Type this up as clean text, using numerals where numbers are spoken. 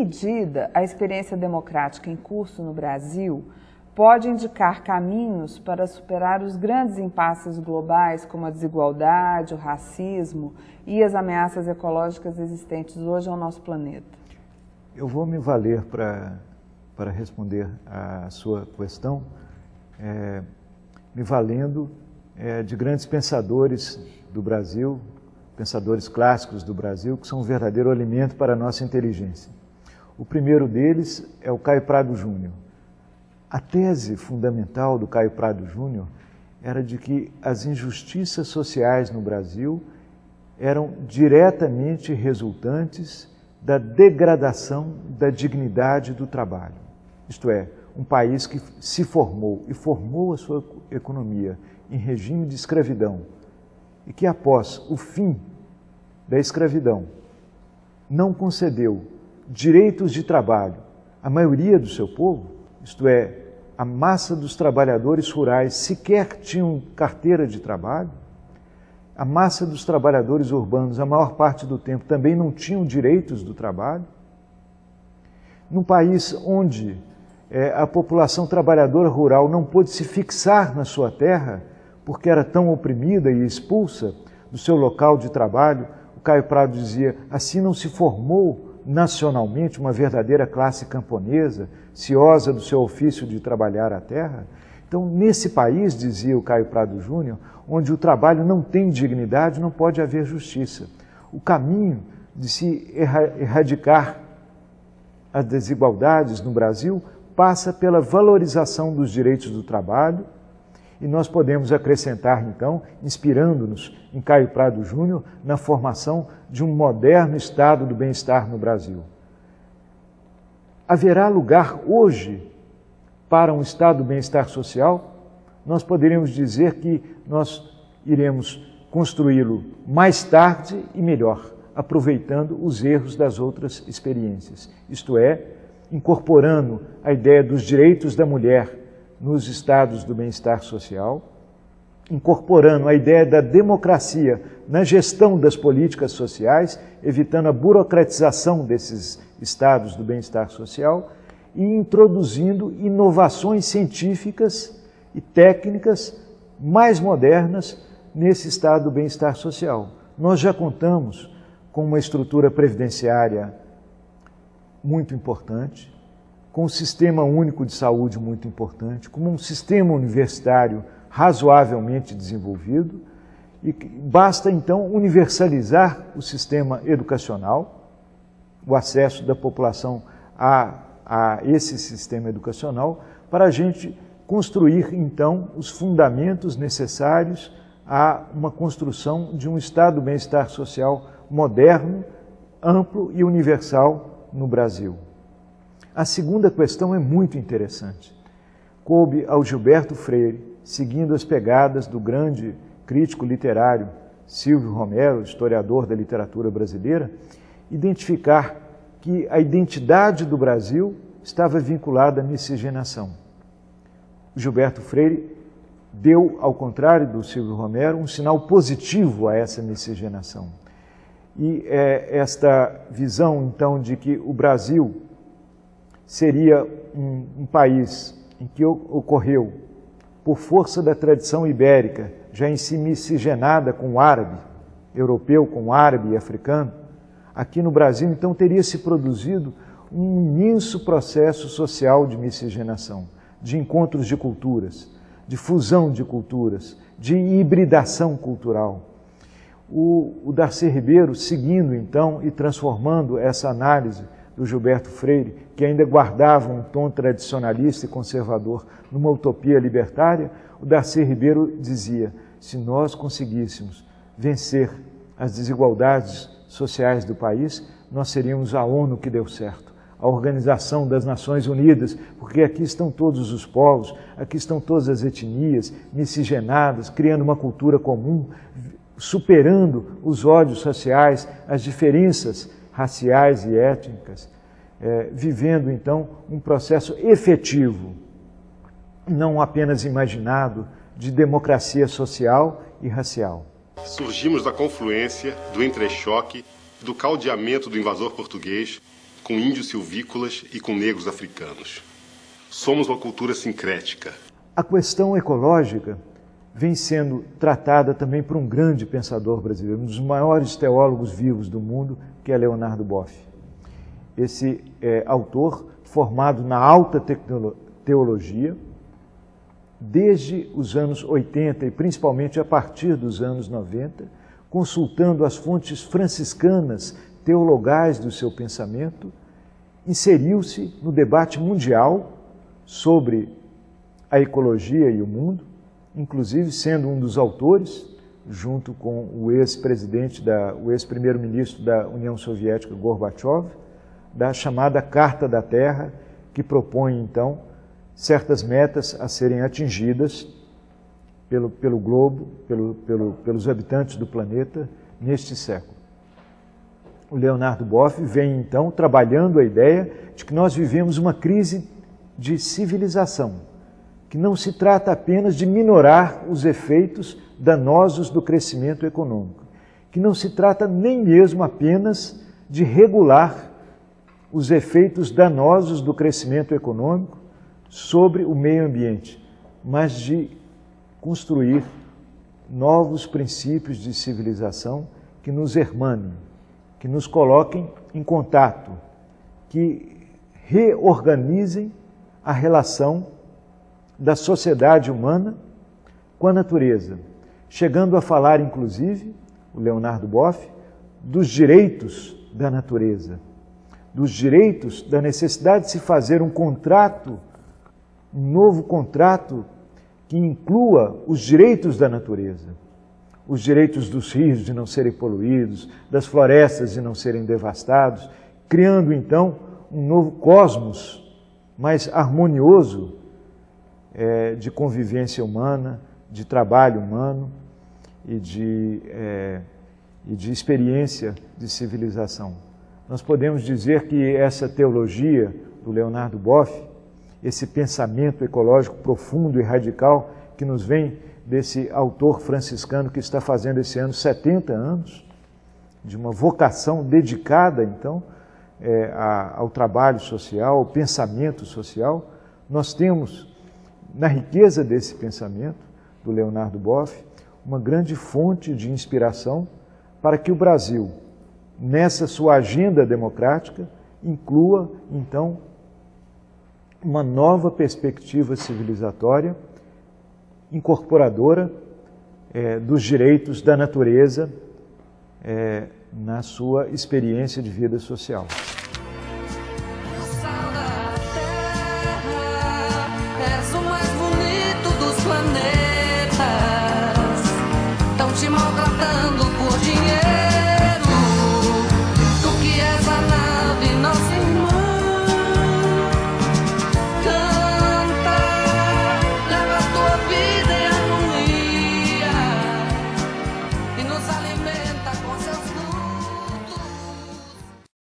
medida a experiência democrática em curso no Brasil pode indicar caminhos para superar os grandes impasses globais, como a desigualdade, o racismo e as ameaças ecológicas existentes hoje ao nosso planeta? Eu vou me valer para responder à sua questão, me valendo de grandes pensadores do Brasil, pensadores clássicos do Brasil, que são um verdadeiro alimento para a nossa inteligência. O primeiro deles é o Caio Prado Júnior. A tese fundamental do Caio Prado Júnior era de que as injustiças sociais no Brasil eram diretamente resultantes da degradação da dignidade do trabalho. Isto é, um país que se formou e formou a sua economia em regime de escravidão e que após o fim da escravidão não concedeu direitos de trabalho à maioria do seu povo, isto é, a massa dos trabalhadores rurais sequer tinham carteira de trabalho, a massa dos trabalhadores urbanos, a maior parte do tempo, também não tinham direitos do trabalho. Num país onde a população trabalhadora rural não pôde se fixar na sua terra, porque era tão oprimida e expulsa do seu local de trabalho, o Caio Prado dizia, assim não se formou nacionalmente uma verdadeira classe camponesa, ciosa do seu ofício de trabalhar a terra. Então, nesse país, dizia o Caio Prado Júnior, onde o trabalho não tem dignidade, não pode haver justiça. O caminho de se erradicar as desigualdades no Brasil passa pela valorização dos direitos do trabalho, e nós podemos acrescentar, então, inspirando-nos em Caio Prado Júnior, na formação de um moderno estado do bem-estar no Brasil. Haverá lugar hoje para um estado do bem-estar social? Nós poderíamos dizer que nós iremos construí-lo mais tarde e melhor, aproveitando os erros das outras experiências. Isto é, incorporando a ideia dos direitos da mulher nos estados do bem-estar social, incorporando a ideia da democracia na gestão das políticas sociais, evitando a burocratização desses estados do bem-estar social e introduzindo inovações científicas e técnicas mais modernas nesse estado do bem-estar social. Nós já contamos com uma estrutura previdenciária muito importante, com um sistema único de saúde muito importante, com um sistema universitário razoavelmente desenvolvido, e basta então universalizar o sistema educacional, o acesso da população a esse sistema educacional, para a gente construir então os fundamentos necessários a uma construção de um estado do bem-estar social moderno, amplo e universal no Brasil. A segunda questão é muito interessante. Coube ao Gilberto Freire, seguindo as pegadas do grande crítico literário Silvio Romero, historiador da literatura brasileira, identificar que a identidade do Brasil estava vinculada à miscigenação. O Gilberto Freire deu, ao contrário do Silvio Romero, um sinal positivo a essa miscigenação. E esta visão, então, de que o Brasil seria um país em que ocorreu, por força da tradição ibérica, já em si miscigenada com o árabe, europeu com o árabe e africano, aqui no Brasil, então, teria se produzido um imenso processo social de miscigenação, de encontros de culturas, de fusão de culturas, de hibridação cultural. O Darcy Ribeiro, seguindo, então, e transformando essa análise do Gilberto Freire, que ainda guardava um tom tradicionalista e conservador numa utopia libertária, o Darcy Ribeiro dizia, se nós conseguíssemos vencer as desigualdades sociais do país, nós seríamos a ONU que deu certo, a Organização das Nações Unidas, porque aqui estão todos os povos, aqui estão todas as etnias miscigenadas, criando uma cultura comum, superando os ódios raciais, as diferenças raciais e étnicas, vivendo então um processo efetivo, não apenas imaginado, de democracia social e racial. Surgimos da confluência, do entrechoque, do caldeamento do invasor português, com índios silvícolas e com negros africanos. Somos uma cultura sincrética. A questão ecológica vem sendo tratada também por um grande pensador brasileiro, um dos maiores teólogos vivos do mundo, que é Leonardo Boff. Esse autor, formado na alta teologia, desde os anos 80 e principalmente a partir dos anos 90, consultando as fontes franciscanas teologais do seu pensamento, inseriu-se no debate mundial sobre a ecologia e o mundo, inclusive sendo um dos autores, junto com o ex-primeiro-ministro da União Soviética, Gorbachev, da chamada Carta da Terra, que propõe, então, certas metas a serem atingidas pelo globo, pelos habitantes do planeta neste século. O Leonardo Boff vem, então, trabalhando a ideia de que nós vivemos uma crise de civilização, que não se trata apenas de minorar os efeitos danosos do crescimento econômico, que não se trata nem mesmo apenas de regular os efeitos danosos do crescimento econômico sobre o meio ambiente, mas de construir novos princípios de civilização que nos hermanem, que nos coloquem em contato, que reorganizem a relação da sociedade humana com a natureza, chegando a falar, inclusive, o Leonardo Boff, dos direitos da natureza, dos direitos, da necessidade de se fazer um contrato, um novo contrato que inclua os direitos da natureza, os direitos dos rios de não serem poluídos, das florestas de não serem devastados, criando então um novo cosmos mais harmonioso de convivência humana, de trabalho humano e de experiência de civilização. Nós podemos dizer que essa teologia do Leonardo Boff, esse pensamento ecológico profundo e radical que nos vem desse autor franciscano que está fazendo esse ano 70 anos, de uma vocação dedicada, então, ao trabalho social, ao pensamento social, nós temos, na riqueza desse pensamento do Leonardo Boff, uma grande fonte de inspiração para que o Brasil, nessa sua agenda democrática, inclua, então, uma nova perspectiva civilizatória, incorporadora dos direitos da natureza na sua experiência de vida social.